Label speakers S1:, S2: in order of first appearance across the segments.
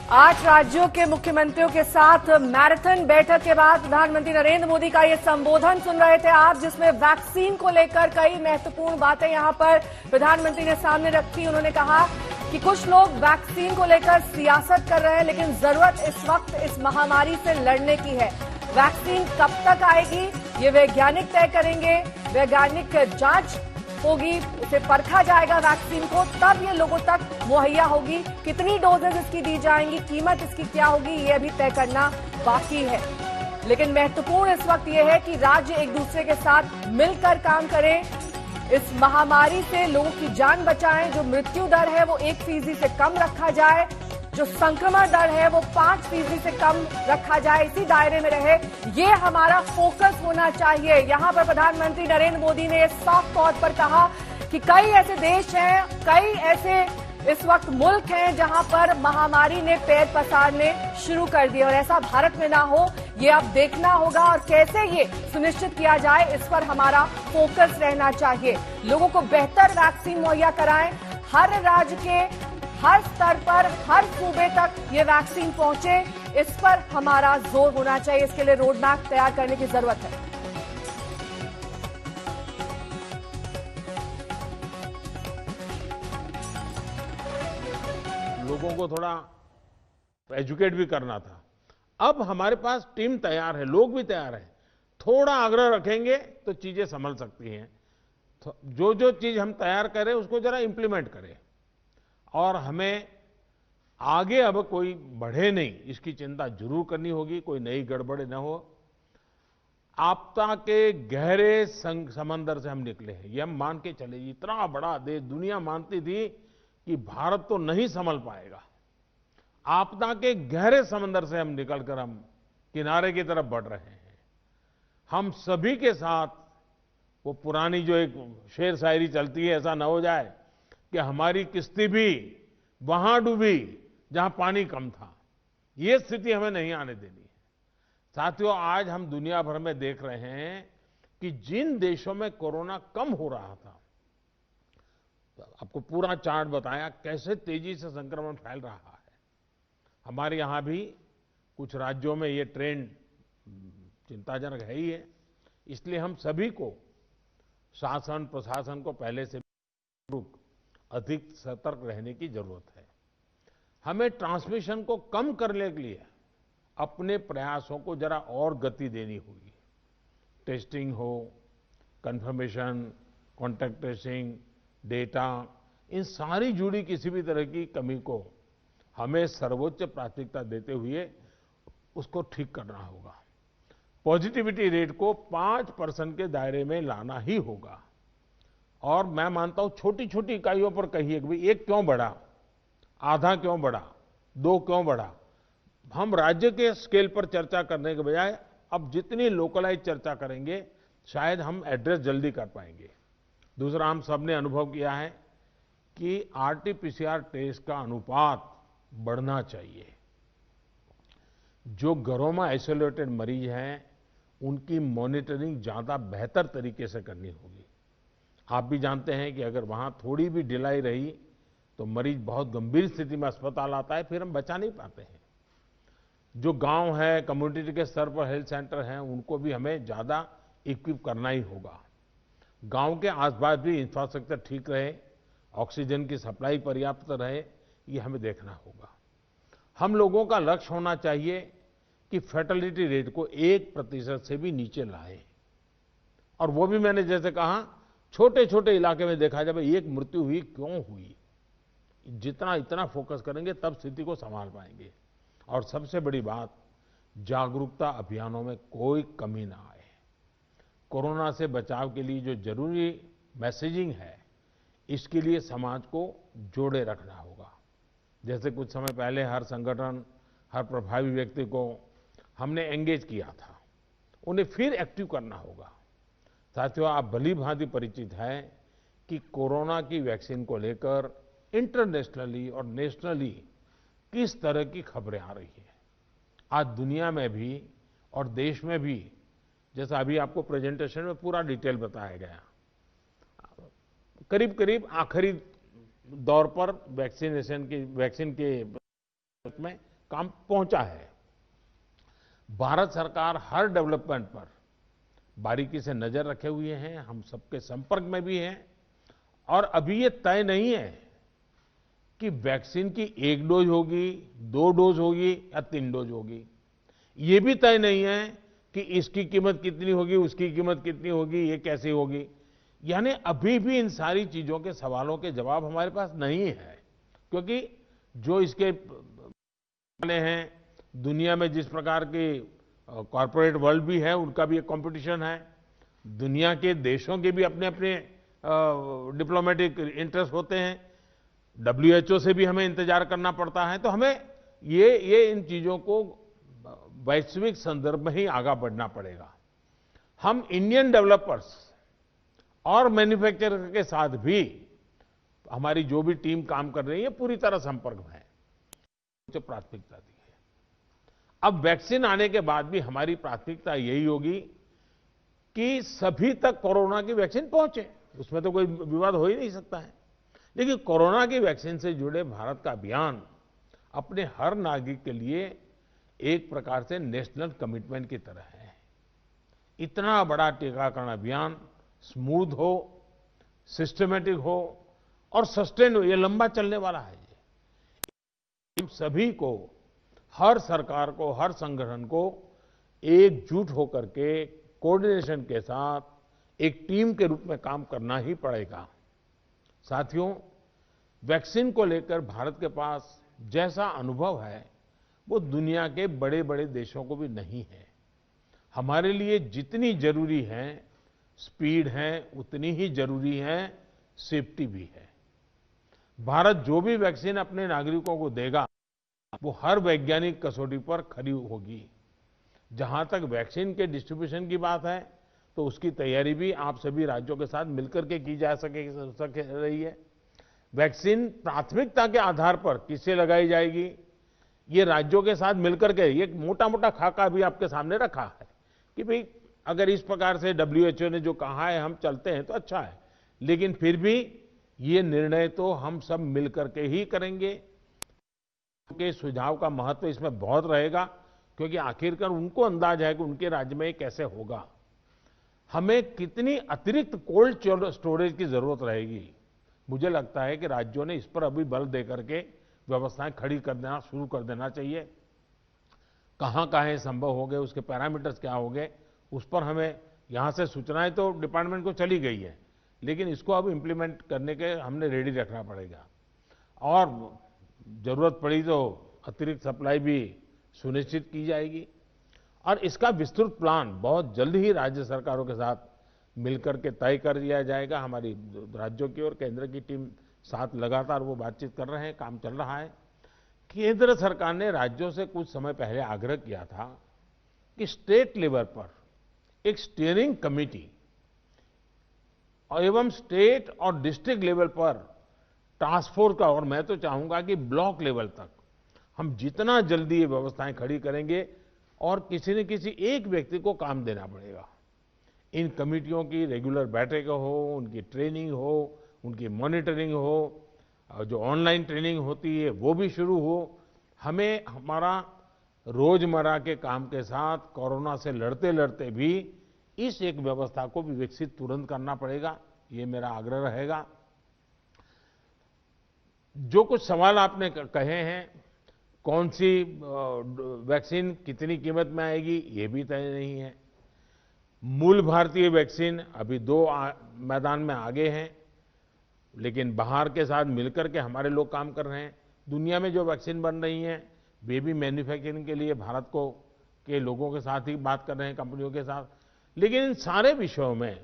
S1: 8 राज्यों के मुख्यमंत्रियों के साथ मैराथन बैठक के बाद प्रधानमंत्री नरेंद्र मोदी का ये संबोधन सुन रहे थे आप, जिसमें वैक्सीन को लेकर कई महत्वपूर्ण बातें यहां पर प्रधानमंत्री ने सामने रखी। उन्होंने कहा कि कुछ लोग वैक्सीन को लेकर सियासत कर रहे हैं, लेकिन जरूरत इस वक्त इस महामारी से लड़ने की है। वैक्सीन कब तक आएगी ये वैज्ञानिक तय करेंगे, वैज्ञानिक जांच होगी, उसे परखा जाएगा वैक्सीन को, तब ये लोगों तक मुहैया होगी। कितनी डोजेज इसकी दी जाएंगी, कीमत इसकी क्या होगी, ये अभी तय करना बाकी है। लेकिन महत्वपूर्ण इस वक्त ये है कि राज्य एक दूसरे के साथ मिलकर काम करें, इस महामारी से लोगों की जान बचाएं। जो मृत्यु दर है वो 1% से कम रखा जाए, जो संक्रमण दर है वो 5% से कम रखा जाए, इसी दायरे में रहे, ये हमारा फोकस होना चाहिए। यहां पर प्रधानमंत्री नरेंद्र मोदी ने साफ तौर पर कहा कि कई ऐसे देश हैं, कई ऐसे इस वक्त मुल्क हैं जहां पर महामारी ने पैर पसारने शुरू कर दिए, और ऐसा भारत में ना हो ये अब देखना होगा। और कैसे ये सुनिश्चित किया जाए, इस पर हमारा फोकस रहना चाहिए। लोगों को बेहतर वैक्सीन मुहैया कराएं, हर राज्य के हर स्तर पर, हर सूबे तक ये वैक्सीन पहुंचे, इस पर हमारा जोर होना चाहिए। इसके लिए रोड मैप तैयार करने की जरूरत है।
S2: लोगों को थोड़ा एजुकेट भी करना था। अब हमारे पास टीम तैयार है, लोग भी तैयार हैं। थोड़ा आग्रह रखेंगे तो चीजें संभल सकती हैं। जो जो चीज हम तैयार करें उसको जरा इंप्लीमेंट करें, और हमें आगे अब कोई बढ़े नहीं, इसकी चिंता जरूर करनी होगी, कोई नई गड़बड़ न हो। आपदा के गहरे समंदर से हम निकले हैं, ये हम मान के चले। इतना बड़ा देश, दुनिया मानती थी कि भारत तो नहीं संभल पाएगा। आपदा के गहरे समंदर से हम निकलकर हम किनारे की तरफ बढ़ रहे हैं। हम सभी के साथ वो पुरानी जो एक शेर शायरी चलती है, ऐसा न हो जाए कि हमारी किश्ती भी वहां डूबी जहां पानी कम था। ये स्थिति हमें नहीं आने देनी है। साथियों, आज हम दुनिया भर में देख रहे हैं कि जिन देशों में कोरोना कम हो रहा था, आपको पूरा चार्ट बताया कैसे तेजी से संक्रमण फैल रहा है। हमारे यहां भी कुछ राज्यों में ये ट्रेंड चिंताजनक है ही है। इसलिए हम सभी को, शासन प्रशासन को पहले से अधिक सतर्क रहने की जरूरत है। हमें ट्रांसमिशन को कम करने के लिए अपने प्रयासों को जरा और गति देनी होगी। टेस्टिंग हो, कंफर्मेशन, कॉन्टैक्ट ट्रेसिंग, डेटा, इन सारी जुड़ी किसी भी तरह की कमी को हमें सर्वोच्च प्राथमिकता देते हुए उसको ठीक करना होगा। पॉजिटिविटी रेट को 5% के दायरे में लाना ही होगा। और मैं मानता हूं छोटी छोटी इकाइयों पर कहिए कि भाई 1 क्यों बढ़ा, आधा क्यों बढ़ा, 2 क्यों बढ़ा। हम राज्य के स्केल पर चर्चा करने के बजाय अब जितनी लोकलाइज चर्चा करेंगे, शायद हम एड्रेस जल्दी कर पाएंगे। दूसरा, हम सबने अनुभव किया है कि आरटी-पीसीआर टेस्ट का अनुपात बढ़ना चाहिए। जो घरों में आइसोलेटेड मरीज हैं, उनकी मॉनिटरिंग ज्यादा बेहतर तरीके से करनी होगी। आप भी जानते हैं कि अगर वहां थोड़ी भी ढिलाई रही तो मरीज बहुत गंभीर स्थिति में अस्पताल आता है, फिर हम बचा नहीं पाते हैं। जो गांव है, कम्युनिटी के स्तर पर हेल्थ सेंटर हैं, उनको भी हमें ज्यादा इक्विप करना ही होगा। गांव के आसपास भी इंफ्रास्ट्रक्चर ठीक रहे, ऑक्सीजन की सप्लाई पर्याप्त रहे, ये हमें देखना होगा। हम लोगों का लक्ष्य होना चाहिए कि फैटेलिटी रेट को 1% से भी नीचे लाए। और वो भी मैंने जैसे कहा, छोटे छोटे इलाके में देखा जाए एक मृत्यु हुई क्यों हुई, जितना इतना फोकस करेंगे तब स्थिति को संभाल पाएंगे। और सबसे बड़ी बात, जागरूकता अभियानों में कोई कमी ना आए। कोरोना से बचाव के लिए जो जरूरी मैसेजिंग है, इसके लिए समाज को जोड़े रखना होगा। जैसे कुछ समय पहले हर संगठन, हर प्रभावी व्यक्ति को हमने एंगेज किया था, उन्हें फिर एक्टिव करना होगा। साथियों, आप भली भांति परिचित हैं कि कोरोना की वैक्सीन को लेकर इंटरनेशनली और नेशनली किस तरह की खबरें आ रही हैं। आज दुनिया में भी और देश में भी, जैसा अभी आपको प्रेजेंटेशन में पूरा डिटेल बताया गया, करीब करीब आखिरी दौर पर वैक्सीन के में काम पहुंचा है। भारत सरकार हर डेवलपमेंट पर बारीकी से नजर रखे हुए हैं, हम सबके संपर्क में भी हैं और अभी ये तय नहीं है कि वैक्सीन की 1 डोज होगी, 2 डोज होगी या 3 डोज होगी। ये भी तय नहीं है कि इसकी कीमत कितनी होगी, उसकी कीमत कितनी होगी, ये कैसे होगी। यानी अभी भी इन सारी चीजों के सवालों के जवाब हमारे पास नहीं है, क्योंकि जो इसके वाले हैं, दुनिया में जिस प्रकार के कॉरपोरेट वर्ल्ड भी है, उनका भी एक कंपटीशन है, दुनिया के देशों के भी अपने अपने डिप्लोमेटिक इंटरेस्ट होते हैं, WHO से भी हमें इंतजार करना पड़ता है। तो हमें ये इन चीजों को वैश्विक संदर्भ में ही आगे बढ़ना पड़ेगा। हम इंडियन डेवलपर्स और मैन्युफैक्चरर के साथ भी हमारी जो भी टीम काम कर रही है पूरी तरह संपर्क में है, जो प्राथमिकता दी है। अब वैक्सीन आने के बाद भी हमारी प्राथमिकता यही होगी कि सभी तक कोरोना की वैक्सीन पहुंचे, उसमें तो कोई विवाद हो ही नहीं सकता है। लेकिन कोरोना की वैक्सीन से जुड़े भारत का अभियान अपने हर नागरिक के लिए एक प्रकार से नेशनल कमिटमेंट की तरह है। इतना बड़ा टीकाकरण अभियान स्मूथ हो, सिस्टमैटिक हो और सस्टेन हो, ये लंबा चलने वाला है। हम सभी को, हर सरकार को, हर संगठन को एकजुट होकर के कोऑर्डिनेशन के साथ एक टीम के रूप में काम करना ही पड़ेगा। साथियों, वैक्सीन को लेकर भारत के पास जैसा अनुभव है वो दुनिया के बड़े बड़े देशों को भी नहीं है। हमारे लिए जितनी जरूरी है स्पीड है, उतनी ही जरूरी है सेफ्टी भी है। भारत जो भी वैक्सीन अपने नागरिकों को देगा वो हर वैज्ञानिक कसौटी पर खरी होगी। जहां तक वैक्सीन के डिस्ट्रीब्यूशन की बात है तो उसकी तैयारी भी आप सभी राज्यों के साथ मिलकर के की जा सके रही है। वैक्सीन प्राथमिकता के आधार पर किसे लगाई जाएगी, ये राज्यों के साथ मिलकर के ये मोटा मोटा खाका भी आपके सामने रखा है कि भाई अगर इस प्रकार से WHO ने जो कहा है हम चलते हैं तो अच्छा है, लेकिन फिर भी ये निर्णय तो हम सब मिलकर के ही करेंगे। उनके सुझाव का महत्व इसमें बहुत रहेगा, क्योंकि आखिरकार उनको अंदाज है कि उनके राज्य में ये कैसे होगा। हमें कितनी अतिरिक्त कोल्ड स्टोरेज की जरूरत रहेगी, मुझे लगता है कि राज्यों ने इस पर अभी बल देकर के व्यवस्थाएं खड़ी कर देना शुरू कर देना चाहिए। कहां कहां संभव हो गए, उसके पैरामीटर्स क्या हो गए, उस पर हमें यहां से सूचनाएं तो डिपार्टमेंट को चली गई है, लेकिन इसको अब इम्प्लीमेंट करने के हमने रेडी रखना पड़ेगा। और जरूरत पड़ी तो अतिरिक्त सप्लाई भी सुनिश्चित की जाएगी और इसका विस्तृत प्लान बहुत जल्द ही राज्य सरकारों के साथ मिलकर के तय कर दिया जाएगा। हमारी राज्यों की और केंद्र की टीम साथ लगातार वो बातचीत कर रहे हैं, काम चल रहा है। केंद्र सरकार ने राज्यों से कुछ समय पहले आग्रह किया था कि स्टेट लेवल पर एक स्टीयरिंग कमेटी एवं स्टेट और डिस्ट्रिक्ट लेवल पर टास्क फोर्स का, और मैं तो चाहूंगा कि ब्लॉक लेवल तक हम जितना जल्दी ये व्यवस्थाएं खड़ी करेंगे और किसी न किसी एक व्यक्ति को काम देना पड़ेगा। इन कमेटियों की रेगुलर बैठकें हो, उनकी ट्रेनिंग हो, उनकी मॉनिटरिंग हो, और जो ऑनलाइन ट्रेनिंग होती है वो भी शुरू हो। हमें हमारा रोजमर्रा के काम के साथ कोरोना से लड़ते लड़ते भी इस एक व्यवस्था को भी विकसित तुरंत करना पड़ेगा, ये मेरा आग्रह रहेगा। जो कुछ सवाल आपने कहे हैं, कौन सी वैक्सीन कितनी कीमत में आएगी ये भी तय नहीं है। मूल भारतीय वैक्सीन अभी 2 मैदान में आगे हैं, लेकिन बाहर के साथ मिलकर के हमारे लोग काम कर रहे हैं। दुनिया में जो वैक्सीन बन रही हैं वे भी मैन्युफैक्चरिंग के लिए भारत को के लोगों के साथ ही बात कर रहे हैं, कंपनियों के साथ। लेकिन इन सारे विषयों में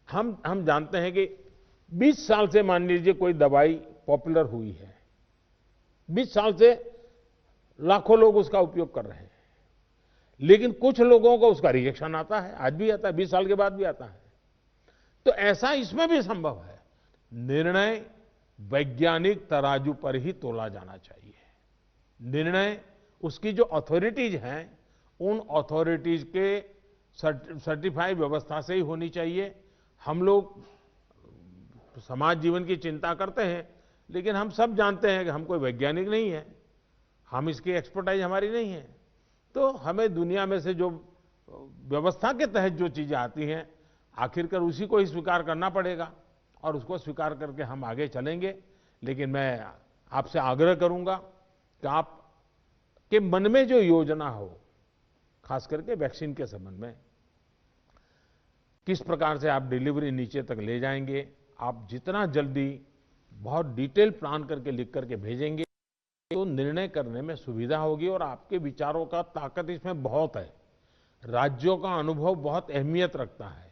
S2: हम जानते हैं कि 20 साल से मान लीजिए कोई दवाई पॉपुलर हुई है, 20 साल से लाखों लोग उसका उपयोग कर रहे हैं, लेकिन कुछ लोगों को उसका रिएक्शन आता है, आज भी आता है, 20 साल के बाद भी आता है। तो ऐसा इसमें भी संभव है। निर्णय वैज्ञानिक तराजू पर ही तोला जाना चाहिए। निर्णय उसकी जो अथॉरिटीज हैं उन अथॉरिटीज के सर्टिफाइड व्यवस्था से ही होनी चाहिए। हम लोग समाज जीवन की चिंता करते हैं, लेकिन हम सब जानते हैं कि हम कोई वैज्ञानिक नहीं है। हम इसकी एक्सपर्टाइज हमारी नहीं है। तो हमें दुनिया में से जो व्यवस्था के तहत जो चीजें आती हैं, आखिरकार उसी को ही स्वीकार करना पड़ेगा और उसको स्वीकार करके हम आगे चलेंगे। लेकिन मैं आपसे आग्रह करूंगा कि आप के मन में जो योजना हो, खास करके वैक्सीन के संबंध में, किस प्रकार से आप डिलीवरी नीचे तक ले जाएंगे, आप जितना जल्दी बहुत डिटेल प्लान करके लिख करके भेजेंगे तो निर्णय करने में सुविधा होगी। और आपके विचारों का ताकत इसमें बहुत है, राज्यों का अनुभव बहुत अहमियत रखता है।